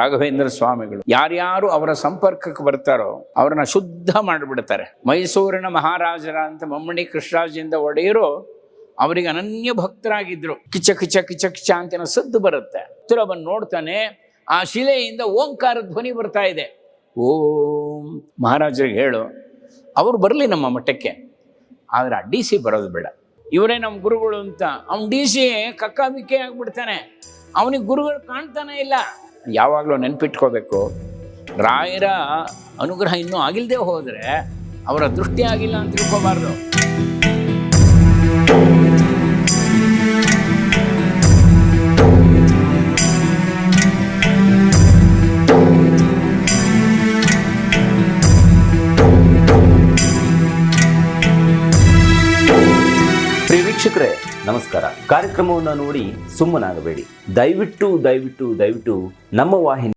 ರಾಘವೇಂದ್ರ ಸ್ವಾಮಿಗಳು ಯಾರ್ಯಾರು ಅವರ ಸಂಪರ್ಕಕ್ಕೆ ಬರ್ತಾರೋ ಅವ್ರನ್ನ ಶುದ್ಧ ಮಾಡಿಬಿಡ್ತಾರೆ. ಮೈಸೂರಿನ ಮಹಾರಾಜರ ಅಂತ ಮಮ್ಮಣಿ ಕೃಷ್ಣರಾಜೇಂದ್ರ ಒಡೆಯರು ಅವರಿಗೆ ಅನನ್ಯ ಭಕ್ತರಾಗಿದ್ರು. ಕಿಚ ಕಿಚ ಕಿಚ ಕಿಚ ಅಂತಿನ ಸದ್ದು ಬರುತ್ತೆ. ಹತ್ತಿರವನ್ನು ನೋಡ್ತಾನೆ, ಆ ಶಿಲೆಯಿಂದ ಓಂಕಾರ ಧ್ವನಿ ಬರ್ತಾ ಇದೆ. ಓಂ ಮಹಾರಾಜರಿಗೆ ಹೇಳು, ಅವರು ಬರಲಿ ನಮ್ಮ ಮಠಕ್ಕೆ, ಆದರೆ ಆ ಡಿ ಸಿ ಬರೋದು ಬೇಡ, ಇವರೇ ನಮ್ಮ ಗುರುಗಳು ಅಂತ. ಅವ್ನು ಡಿ ಸಿ ಕಕ್ಕಾಬಿಕ್ಕೆ ಆಗ್ಬಿಡ್ತಾನೆ, ಅವನಿಗೆ ಗುರುಗಳು ಕಾಣ್ತಾನೆ ಇಲ್ಲ. ಯಾವಾಗಲೂ ನೆನ್ಪಿಟ್ಕೋಬೇಕು, ರಾಯರ ಅನುಗ್ರಹ ಇನ್ನೂ ಆಗಿಲ್ಲದೆ ಹೋದರೆ ಅವರ ದೃಷ್ಟಿ ಆಗಿಲ್ಲ ಅಂತ ತಿಳ್ಕೋಬಾರ್ದು. ಪ್ರಿಯ ವೀಕ್ಷಕರೇ ನಮಸ್ಕಾರ. ಕಾರ್ಯಕ್ರಮವನ್ನು ನೋಡಿ ಸುಮ್ಮನಾಗಬೇಡಿ. ದಯವಿಟ್ಟು ದಯವಿಟ್ಟು ದಯವಿಟ್ಟು ನಮ್ಮ ವಾಹಿನಿ